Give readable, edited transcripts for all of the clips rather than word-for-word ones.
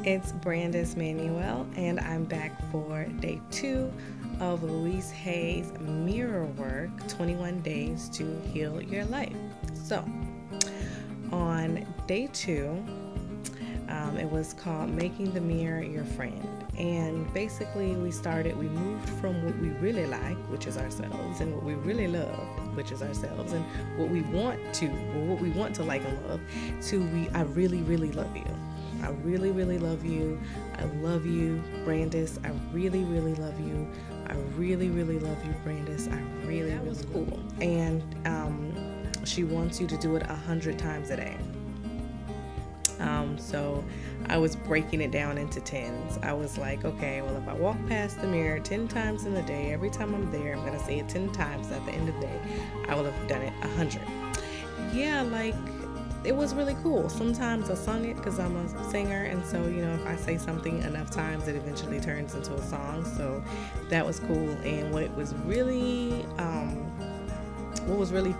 It's Brandis Manuel, and I'm back for day 2 of Louise Hay's Mirror Work 21 Days to Heal Your Life. So, on day 2, it was called Making the Mirror Your Friend. And basically, we moved from what we really like, which is ourselves, and what we really love, which is ourselves, and what we want to like and love, to I really, really love you. I really, really love you. I love you, Brandis. I really, really love you. I really, really love you, Brandis. I really, that was cool. And she wants you to do it 100 times a day. So I was breaking it down into 10s. I was like, okay, well, if I walk past the mirror 10 times in the day, every time I'm there, I'm going to say it 10 times. At the end of the day, I will have done it 100. Yeah, like, it was really cool. Sometimes I sung it because I'm a singer, and so, if I say something enough times, it eventually turns into a song. So that was cool. And what was really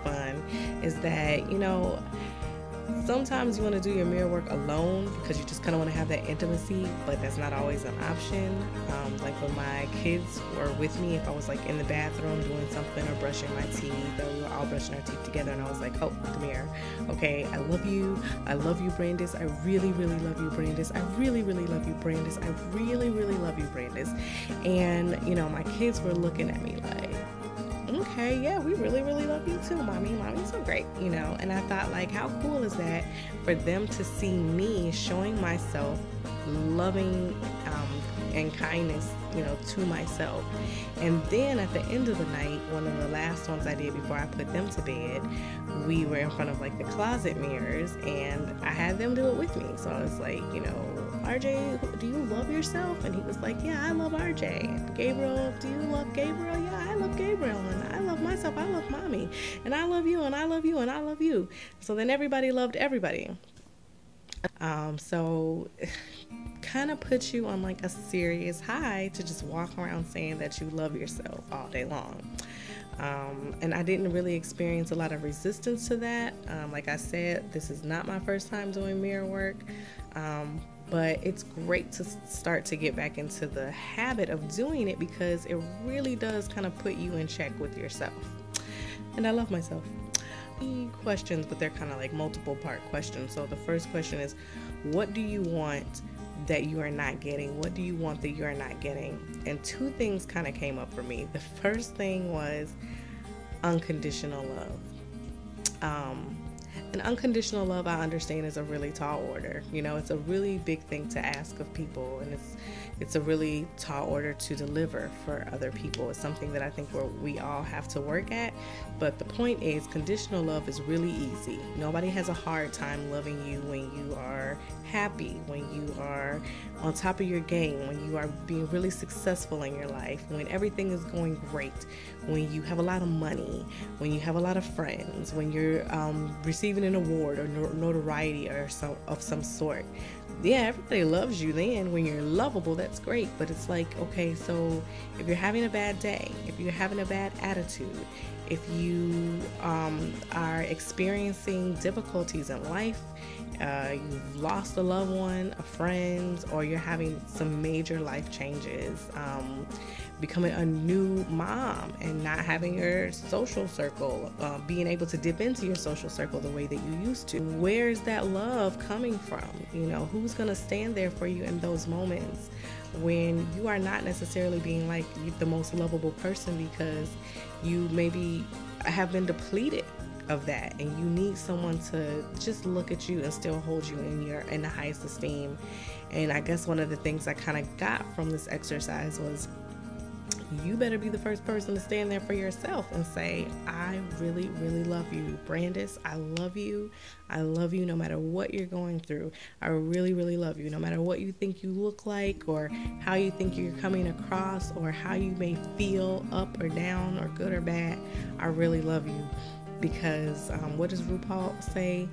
fun is that, sometimes you want to do your mirror work alone because you just kind of want to have that intimacy, but that's not always an option. Like when my kids were with me, if I was like in the bathroom doing something or brushing my teeth, or we were all brushing our teeth together, and I was like, oh, the mirror. Okay, I love you, Brandis. I really, really love you, Brandis. I really, really love you, Brandis. I really, really love you, Brandis. And, my kids were looking at me like, okay, yeah, we really, really love you too, Mommy. Mommy's so great, And I thought, like, how cool is that for them to see me showing myself loving and kindness, to myself. And then at the end of the night, one of the last ones I did before I put them to bed, we were in front of like the closet mirrors, and I had them do it with me. So I was like, RJ, do you love yourself? And he was like, yeah, I love RJ. Gabriel, do you love Gabriel? Yeah, I love Gabriel. And I love myself. I love Mommy. And I love you. And I love you. And I love you. So then everybody loved everybody. So kind of puts you on like a serious high to just walk around saying that you love yourself all day long. And I didn't really experience a lot of resistance to that. Like I said, this is not my first time doing mirror work. But it's great to start to get back into the habit of doing it because it really does kind of put you in check with yourself. And I love myself. Questions, but they're kind of like multiple part questions. So the first question is, what do you want that you are not getting? What do you want that you are not getting? And 2 things kind of came up for me. The first thing was unconditional love. And unconditional love, I understand, is a really tall order. It's a really big thing to ask of people, and it's a really tall order to deliver for other people. It's something that I think we all have to work at. But the point is, conditional love is really easy. Nobody has a hard time loving you when you are happy, when you are on top of your game, when you are being really successful in your life, when everything is going great, when you have a lot of money, when you have a lot of friends, when you're receiving an award or notoriety or of some sort. Yeah, everybody loves you then. When you're lovable, that's great. But it's like, okay, so if you're having a bad day, if you're having a bad attitude, if you are experiencing difficulties in life, you've lost a loved one, a friend, or you're having some major life changes, becoming a new mom and not having your social circle, being able to dip into your social circle the way that you used to. Where's that love coming from? Who's going to stand there for you in those moments when you are not necessarily being like the most lovable person because you maybe have been depleted of that, and you need someone to just look at you and still hold you in the highest esteem. And I guess one of the things I kind of got from this exercise was, you better be the first person to stand there for yourself and say, I really, really love you, Brandis. I love you. I love you no matter what you're going through. I really, really love you. No matter what you think you look like, or how you think you're coming across, or how you may feel up or down or good or bad, I really love you. Because what does RuPaul say?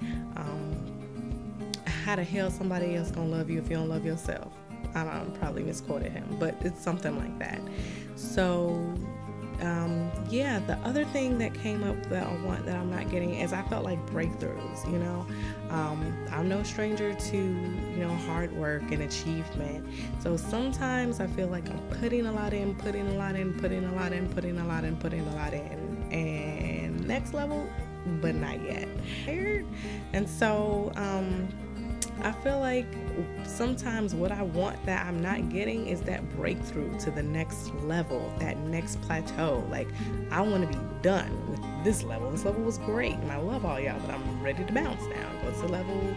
How the hell somebody else gonna love you if you don't love yourself? I probably misquoted him, but it's something like that. So yeah, the other thing that came up that I'm not getting is I felt like breakthroughs. I'm no stranger to hard work and achievement. So sometimes I feel like I'm putting a lot in, and next level, but not yet. And so I feel like sometimes what I want that I'm not getting is that breakthrough to the next level, that next plateau. Like, I want to be done with this level. This level was great, and I love all y'all, but I'm ready to bounce now. Go to level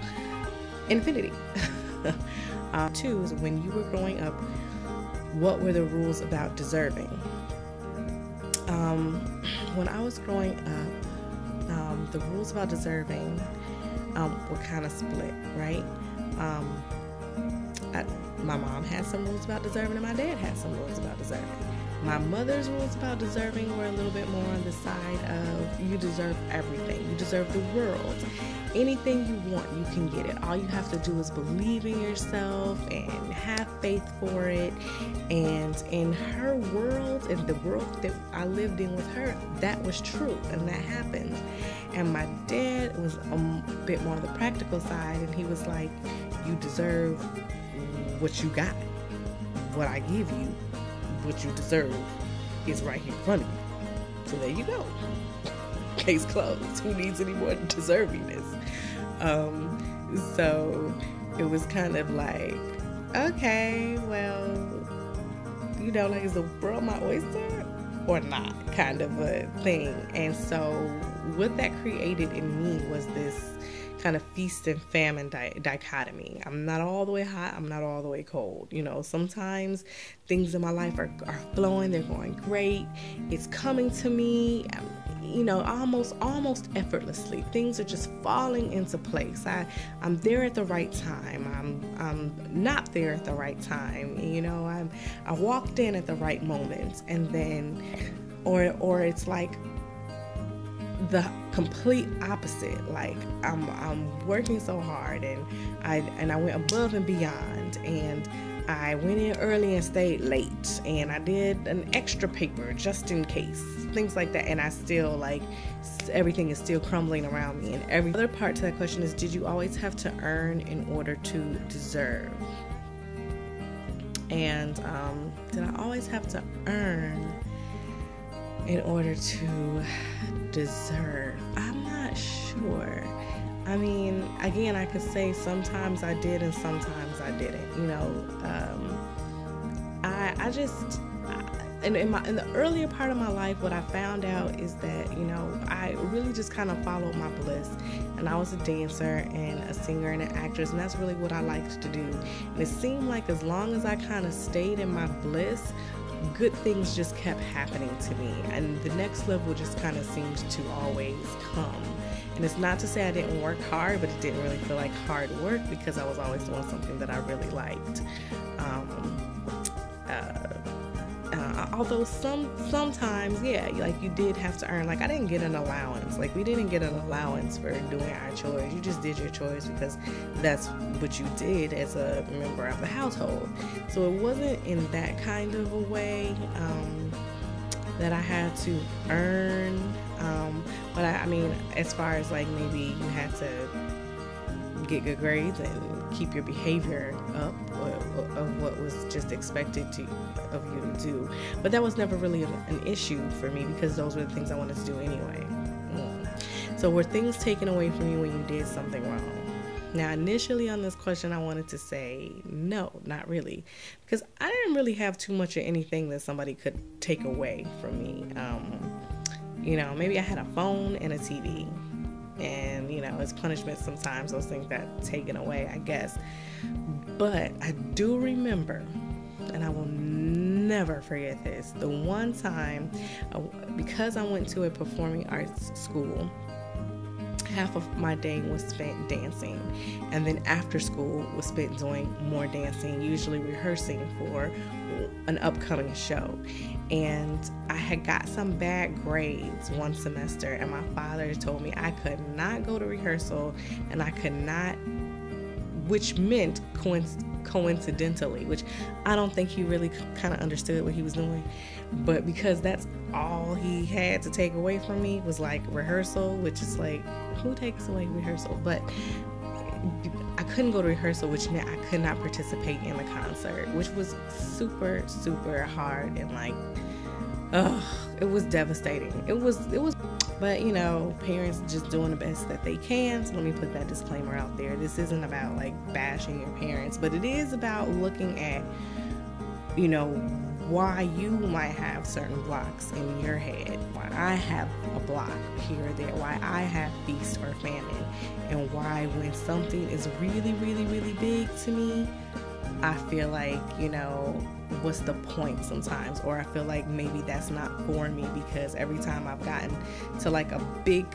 infinity. Two is when you were growing up, what were the rules about deserving? When I was growing up, the rules about deserving were kind of split, right? My mom had some rules about deserving, and my dad had some rules about deserving. My mother's rules about deserving were a little bit more on the side of you deserve everything. You deserve the world. Anything you want, you can get it. All you have to do is believe in yourself and have faith for it. And in her world, in the world that I lived in with her, that was true, and that happened. And my dad was a bit more on the practical side, and he was like, you deserve what you got. What I give you, what you deserve, is right here in front of you. So there you go. Case closed. Who needs any more deservingness? So it was kind of like, okay, well, like, is the world my oyster or not, kind of a thing. And so what that created in me was this kind of feast and famine dichotomy. I'm not all the way hot, I'm not all the way cold. Sometimes things in my life are flowing, they're going great, it's coming to me, almost effortlessly. Things are just falling into place. I'm there at the right time. I'm not there at the right time. I walked in at the right moment, and then, or it's like the complete opposite. Like, I'm working so hard, and I went above and beyond, and I went in early and stayed late, and I did an extra paper just in case, things like that, and I still, like, everything is still crumbling around me. And every other part to that question is, did you always have to earn in order to deserve? And did I always have to earn in order to deserve? I'm not sure. I mean, again, I could say sometimes I did and sometimes I didn't. In the earlier part of my life, what I found out is that, I really just kind of followed my bliss. And I was a dancer and a singer and an actress, and that's really what I liked to do. And it seemed like as long as I kind of stayed in my bliss, good things just kept happening to me, and the next level just kind of seemed to always come. And it's not to say I didn't work hard, but it didn't really feel like hard work because I was always doing something that I really liked. Although sometimes, yeah, like, you did have to earn. Like, I didn't get an allowance. Like, we didn't get an allowance for doing our chores. You just did your chores because that's what you did as a member of the household. So it wasn't in that kind of a way that I had to earn. But I mean, as far as, like, maybe you had to get good grades and keep your behavior up of what was just expected of you to do. But that was never really an issue for me because those were the things I wanted to do anyway. So were things taken away from you when you did something wrong? Now, initially on this question, I wanted to say no, not really, because I didn't really have too much of anything that somebody could take away from me. Maybe I had a phone and a TV, and as punishment sometimes those things got taken away, I guess. But I do remember, and I will never forget this, the one time, because I went to a performing arts school, half of my day was spent dancing, and then after school was spent doing more dancing, usually rehearsing for an upcoming show. And I had got some bad grades one semester, and my father told me I could not go to rehearsal, and I could not, which meant coincidentally, which I don't think he really kind of understood what he was doing. But because that's all he had to take away from me was like rehearsal, which is like, who takes away rehearsal? But I couldn't go to rehearsal, which meant I could not participate in the concert, which was super, super hard, and like, it was devastating. It was, but you know, parents just doing the best that they can. So let me put that disclaimer out there. This isn't about like bashing your parents, but it is about looking at, you know, why you might have certain blocks in your head, why I have a block here or there, why I have feast or famine, and why when something is really, really, really big to me, I feel like, you know, what's the point sometimes? Or I feel like maybe that's not for me, because every time I've gotten to like a big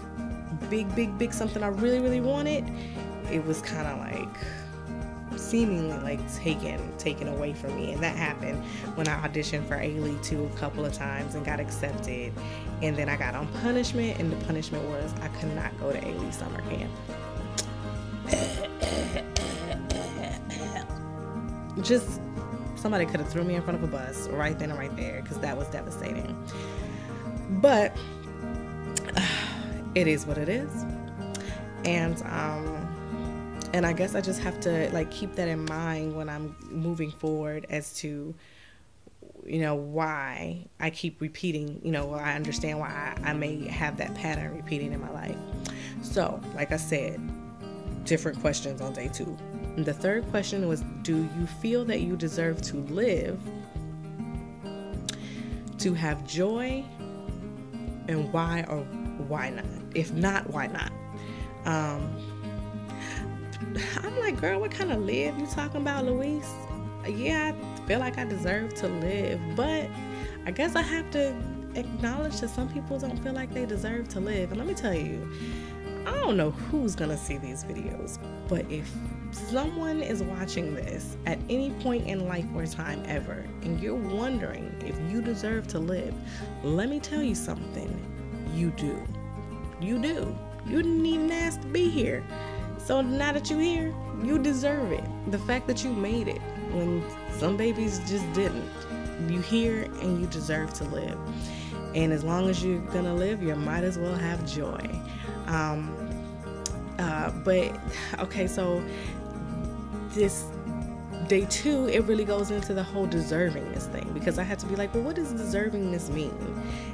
something I really, really wanted, it was kind of like seemingly like taken away from me. And that happened when I auditioned for A-League 2 a couple of times and got accepted, and then I got on punishment, and the punishment was I could not go to A-League summer camp. Just somebody could have threw me in front of a bus right then and right there, because that was devastating. But it is what it is. And I guess I just have to like keep that in mind when I'm moving forward as to, you know, why I keep repeating, you know, I understand why I may have that pattern repeating in my life. So, like I said, different questions on day 2. And the third question was, do you feel that you deserve to live, to have joy, and why or why not? If not, why not? I'm like, girl, what kind of live you talking about, Louise? Yeah, I feel like I deserve to live, but I guess I have to acknowledge that some people don't feel like they deserve to live. And let me tell you, I don't know who's gonna see these videos, but if someone is watching this at any point in life or time ever, and you're wondering if you deserve to live, let me tell you something. You do. You do. You didn't even ask to be here. So now that you're here, you deserve it. The fact that you made it when some babies just didn't. You here and you deserve to live. And as long as you're gonna live, you might as well have joy. But okay, so this day 2, it really goes into the whole deservingness thing, because I had to be like, well, what does deservingness mean?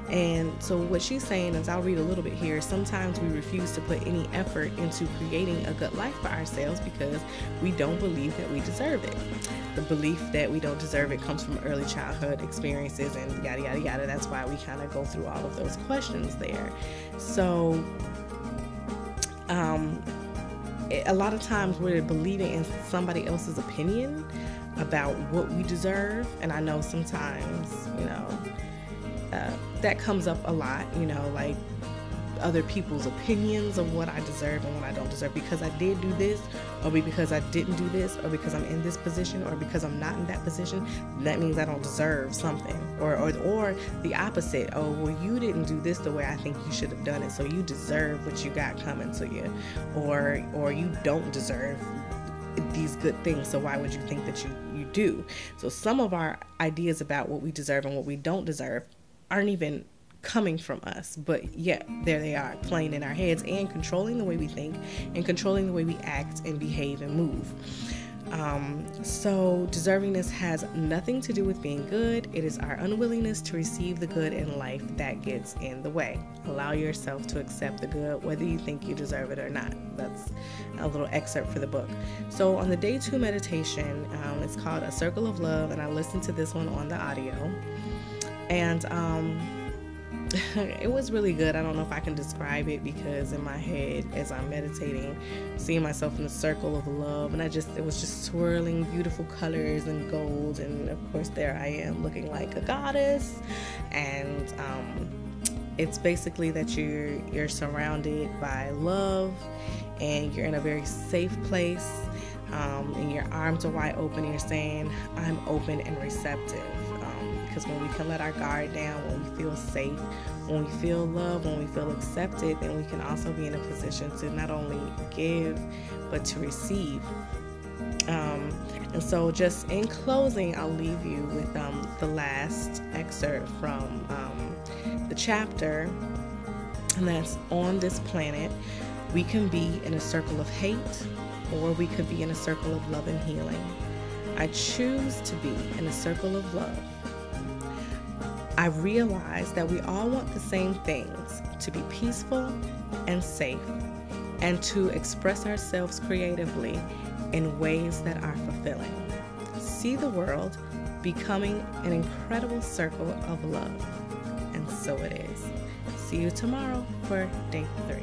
And so what she's saying is, I'll read a little bit here. Sometimes we refuse to put any effort into creating a good life for ourselves because we don't believe that we deserve it. The belief that we don't deserve it comes from early childhood experiences and yada, yada, yada. That's why we kind of go through all of those questions there. So, a lot of times we're believing in somebody else's opinion about what we deserve. And I know sometimes, you know, that comes up a lot, you know, like other people's opinions of what I deserve and what I don't deserve, because I did do this, or because I didn't do this, or because I'm in this position, or because I'm not in that position, that means I don't deserve something. Or the opposite. Oh, well, you didn't do this the way I think you should have done it, so you deserve what you got coming to you. Or you don't deserve these good things, so why would you think that you do? So some of our ideas about what we deserve and what we don't deserve aren't even coming from us, but yet there they are, playing in our heads and controlling the way we think and controlling the way we act and behave and move. So deservingness has nothing to do with being good. It is our unwillingness to receive the good in life that gets in the way. Allow yourself to accept the good, whether you think you deserve it or not. That's a little excerpt for the book. So on the day 2 meditation, it's called A Circle of Love, and I listened to this one on the audio, and it was really good. I don't know if I can describe it, because in my head, as I'm meditating, seeing myself in a circle of love, and it was just swirling beautiful colors and gold, and of course there I am looking like a goddess. And it's basically that you're surrounded by love, and you're in a very safe place, and your arms are wide open, and you're saying, I'm open and receptive. Because when we can let our guard down, when we feel safe, when we feel loved, when we feel accepted, then we can also be in a position to not only give, but to receive. And so just in closing, I'll leave you with the last excerpt from the chapter, and that's: on this planet, we can be in a circle of hate, or we could be in a circle of love and healing. I choose to be in a circle of love. I realize that we all want the same things: to be peaceful and safe, and to express ourselves creatively in ways that are fulfilling. See the world becoming an incredible circle of love. And so it is. See you tomorrow for day 3.